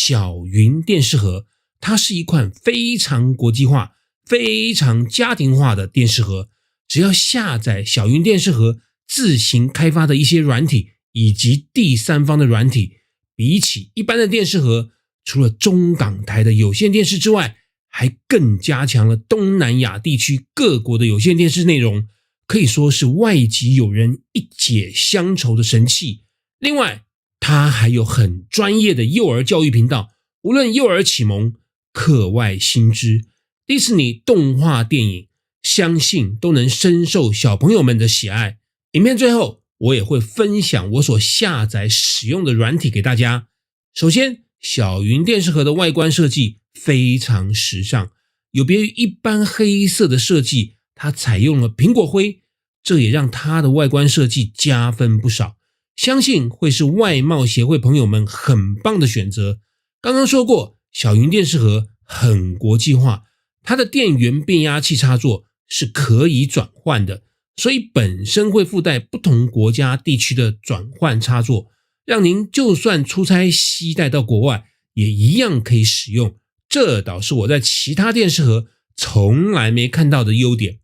小云电视盒，它是一款非常国际化、非常家庭化的电视盒。只要下载小云电视盒自行开发的一些软体以及第三方的软体，比起一般的电视盒，除了中港台的有线电视之外，还更加强了东南亚地区各国的有线电视内容，可以说是外籍友人一解乡愁的神器。另外，它还有很专业的幼儿教育频道，无论幼儿启蒙、课外新知、迪士尼动画电影，相信都能深受小朋友们的喜爱。影片最后，我也会分享我所下载使用的软体给大家。首先，小云电视盒的外观设计非常时尚，有别于一般黑色的设计，它采用了苹果灰，这也让它的外观设计加分不少，相信会是外贸协会朋友们很棒的选择。刚刚说过，小云电视盒很国际化，它的电源变压器插座是可以转换的，所以本身会附带不同国家地区的转换插座，让您就算出差携带到国外也一样可以使用，这倒是我在其他电视盒从来没看到的优点。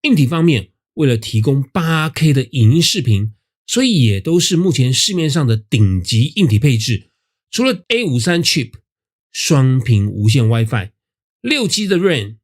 硬体方面，为了提供 8K 的影音视频，所以也都是目前市面上的顶级硬体配置，除了 A53 chip、双频无线 Wi-Fi、6G 的 RAM，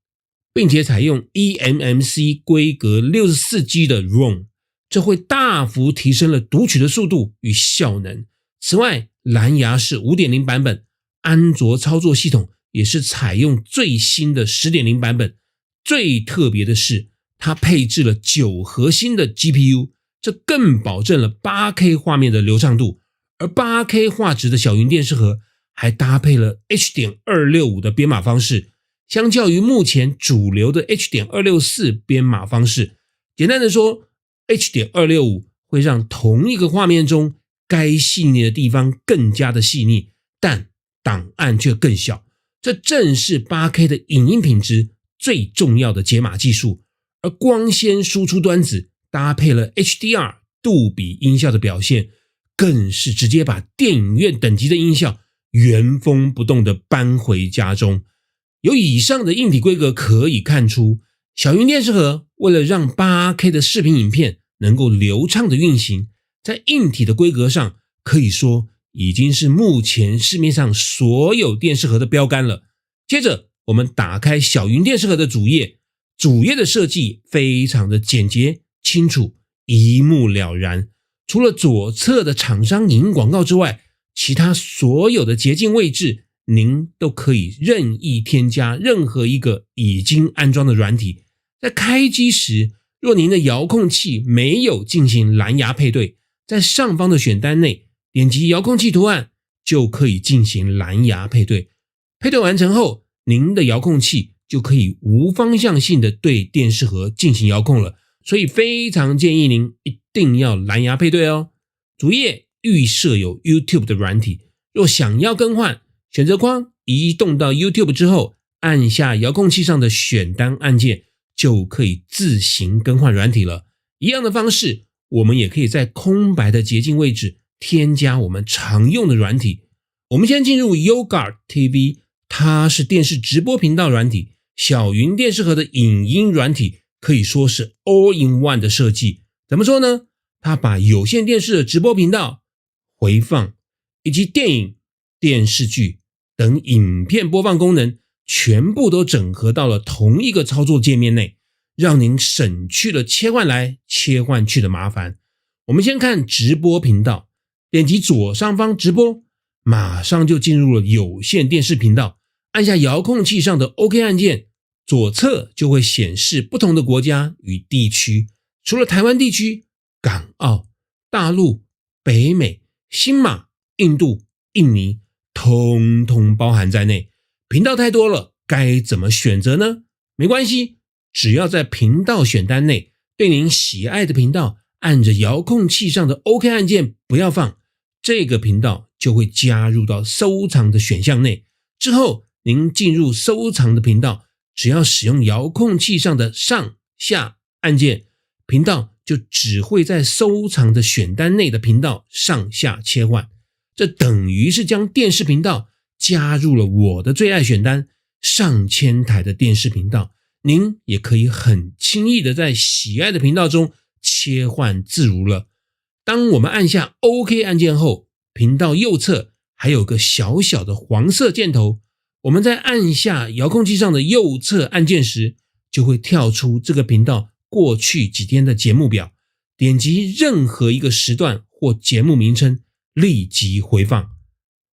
并且采用 eMMC 规格 64G 的 ROM， 这会大幅提升了读取的速度与效能。此外，蓝牙是 5.0 版本，安卓操作系统也是采用最新的 10.0 版本。最特别的是，它配置了9核心的 GPU， 这更保证了 8K 画面的流畅度。而 8K 画质的小云电视盒还搭配了 H.265 的编码方式，相较于目前主流的 H.264 编码方式，简单的说， H.265 会让同一个画面中该细腻的地方更加的细腻，但档案却更小。这正是 8K 的影音品质最重要的解码技术。而光纤输出端子搭配了 HDR 杜比音效的表现，更是直接把电影院等级的音效原封不动地搬回家中。由以上的硬体规格可以看出，小云电视盒为了让 8K 的视频影片能够流畅的运行，在硬体的规格上可以说已经是目前市面上所有电视盒的标杆了。接着我们打开小云电视盒的主页，主页的设计非常的简洁清楚，一目了然。除了左侧的厂商影音广告之外，其他所有的捷径位置您都可以任意添加任何一个已经安装的软体。在开机时，若您的遥控器没有进行蓝牙配对，在上方的选单内点击遥控器图案就可以进行蓝牙配对。配对完成后，您的遥控器就可以无方向性的对电视盒进行遥控了，所以非常建议您一定要蓝牙配对哦。主页预设有 YouTube 的软体，若想要更换，选择框移动到 YouTube 之后，按下遥控器上的选单按键，就可以自行更换软体了。一样的方式，我们也可以在空白的捷径位置添加我们常用的软体。我们先进入 YouGuard TV， 它是电视直播频道软体，小云电视盒的影音软体，可以说是 all in one 的设计。怎么说呢？它把有线电视的直播频道、回放以及电影、电视剧等影片播放功能全部都整合到了同一个操作界面内，让您省去了切换来切换去的麻烦。我们先看直播频道，点击左上方直播，马上就进入了有线电视频道，按下遥控器上的 OK 按键，左侧就会显示不同的国家与地区，除了台湾地区、港澳、大陆、北美、新马、印度、印尼通通包含在内。频道太多了，该怎么选择呢？没关系，只要在频道选单内对您喜爱的频道按着遥控器上的 OK 按键不要放，这个频道就会加入到收藏的选项内。之后您进入收藏的频道，只要使用遥控器上的上下按键，频道就只会在收藏的选单内的频道上下切换。这等于是将电视频道加入了我的最爱选单上千台的电视频道，您也可以很轻易的在喜爱的频道中切换自如了。当我们按下 OK 按键后，频道右侧还有个小小的黄色箭头，我们在按下遥控器上的右侧按键时，就会跳出这个频道过去几天的节目表，点击任何一个时段或节目名称，立即回放。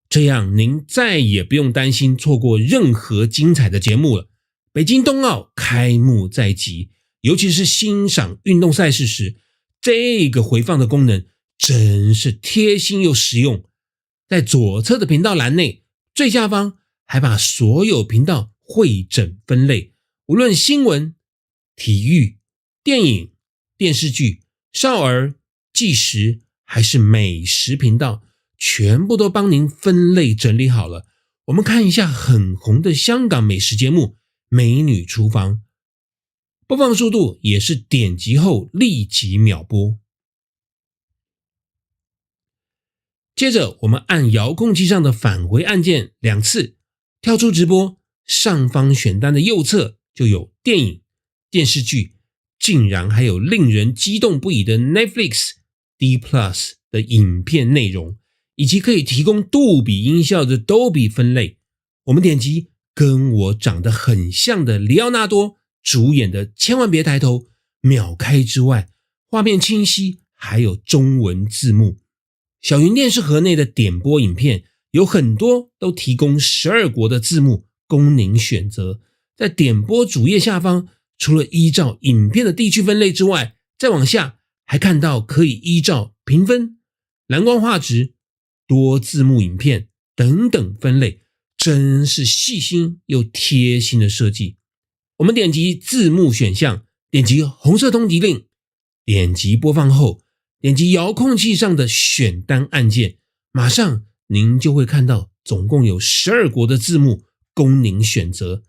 这样您再也不用担心错过任何精彩的节目了。北京冬奥开幕在即，尤其是欣赏运动赛事时，这个回放的功能真是贴心又实用。在左侧的频道栏内，最下方还把所有频道汇整分类，无论新闻、体育、电影、电视剧、少儿、纪实还是美食频道，全部都帮您分类整理好了。我们看一下很红的香港美食节目《美女厨房》，播放速度也是点击后立即秒播。接着我们按遥控器上的返回按键2次，跳出直播，上方选单的右侧就有电影、电视剧，竟然还有令人激动不已的 Netflix、D Plus 的影片内容，以及可以提供杜比音效的 Dolby 分类。我们点击跟我长得很像的里奥纳多主演的千万别抬头，秒开之外，画面清晰，还有中文字幕。小云电视盒内的点播影片有很多都提供12国的字幕供您选择。在点播主页下方，除了依照影片的地区分类之外，再往下还看到可以依照评分、蓝光画质、多字幕影片等等分类，真是细心又贴心的设计。我们点击字幕选项，点击红色通缉令，点击播放后，点击遥控器上的选单按键，马上您就会看到总共有12国的字幕供您选择。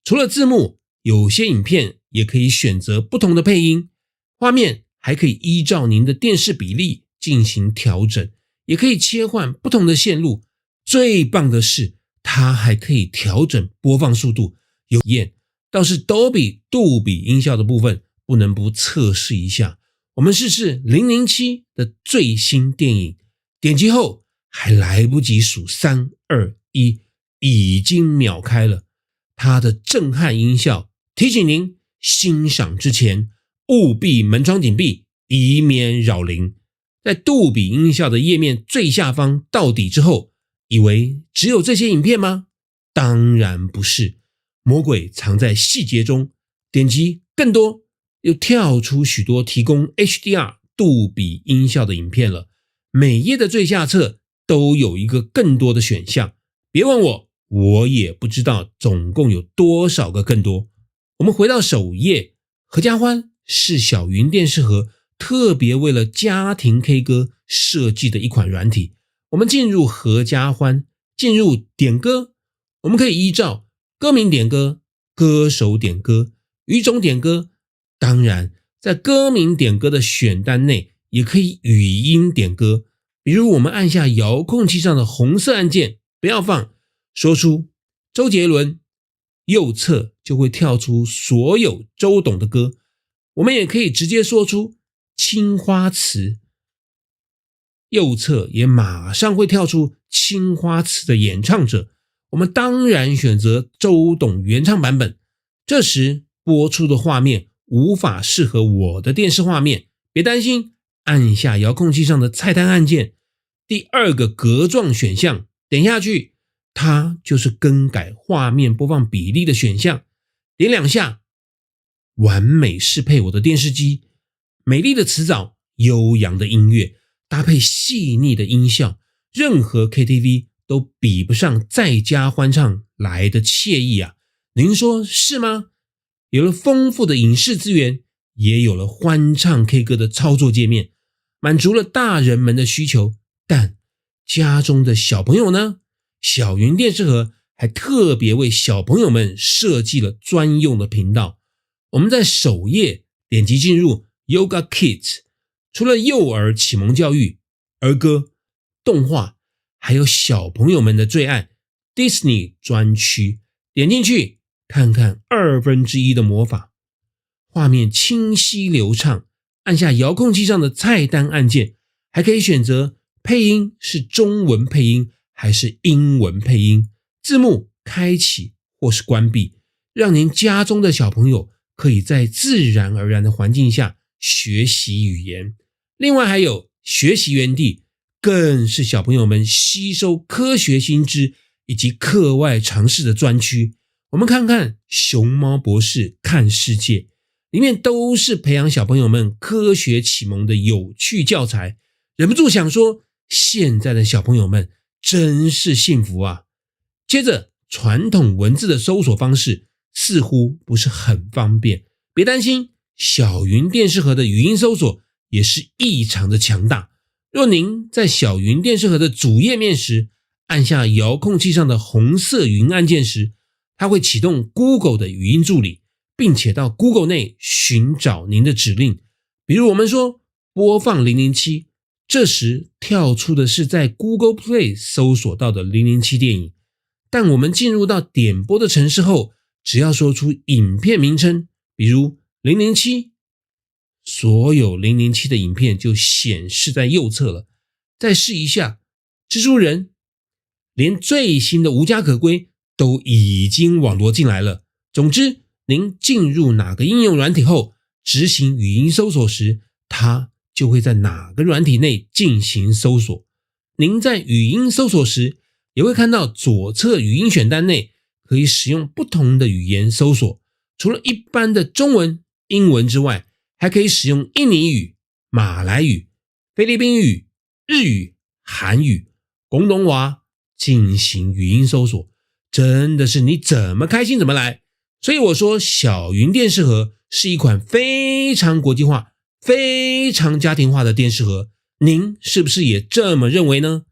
除了字幕，有些影片也可以选择不同的配音，画面还可以依照您的电视比例进行调整，也可以切换不同的线路。最棒的是，它还可以调整播放速度，有验。倒是 Dolby 杜比音效的部分，不能不测试一下。我们试试007的最新电影，点击后还来不及数3、2、1，已经秒开了。它的震撼音效提醒您欣赏之前务必门窗紧闭，以免扰邻。在杜比音效的页面最下方到底之后，以为只有这些影片吗？当然不是，魔鬼藏在细节中。点击更多，又跳出许多提供 HDR 杜比音效的影片了。每页的最下侧都有一个更多的选项，别问我也不知道总共有多少个更多。我们回到首页，合家欢是小云电视盒特别为了家庭 K 歌设计的一款软体。我们进入合家欢，进入点歌，我们可以依照歌名点歌、歌手点歌、语种点歌，当然在歌名点歌的选单内也可以语音点歌。比如我们按下遥控器上的红色按键，不要放，说出周杰伦，右侧就会跳出所有周董的歌。我们也可以直接说出青花瓷，右侧也马上会跳出青花瓷的演唱者。我们当然选择周董原唱版本。这时播出的画面无法适合我的电视画面，别担心，按下遥控器上的菜单按键，第2个格状选项点下去，它就是更改画面播放比例的选项。点2下，完美适配我的电视机。美丽的词藻，悠扬的音乐，搭配细腻的音效，任何 KTV 都比不上在家欢唱来的惬意啊！您说是吗？有了丰富的影视资源，也有了欢唱 K 歌的操作界面，满足了大人们的需求。但家中的小朋友呢？小云电视盒还特别为小朋友们设计了专用的频道。我们在首页点击进入 Yoga Kids， 除了幼儿启蒙教育、儿歌、动画，还有小朋友们的最爱 Disney 专区，点进去看看1/2的魔法，画面清晰流畅，按下遥控器上的菜单按键，还可以选择配音是中文配音还是英文配音，字幕开启或是关闭，让您家中的小朋友可以在自然而然的环境下学习语言。另外还有学习园地，更是小朋友们吸收科学新知以及课外常识的专区。我们看看熊猫博士看世界，里面都是培养小朋友们科学启蒙的有趣教材，忍不住想说，现在的小朋友们真是幸福啊。接着，传统文字的搜索方式似乎不是很方便，别担心，小云电视盒的语音搜索也是异常的强大。若您在小云电视盒的主页面时，按下遥控器上的红色语音按键时，它会启动 Google 的语音助理，并且到 Google 内寻找您的指令。比如我们说播放007，这时跳出的是在 Google Play 搜索到的007电影。但我们进入到点播的程式后，只要说出影片名称，比如007，所有007的影片就显示在右侧了。再试一下蜘蛛人，连最新的无家可归都已经网罗进来了。总之，您进入哪个应用软体后，执行语音搜索时，它就会在哪个软体内进行搜索。您在语音搜索时，也会看到左侧语音选单内可以使用不同的语言搜索，除了一般的中文、英文之外，还可以使用印尼语、马来语、菲律宾语、日语、韩语、广东话进行语音搜索，真的是你怎么开心怎么来。所以我说小云电视盒是一款非常国际化、非常家庭化的电视盒，您是不是也这么认为呢？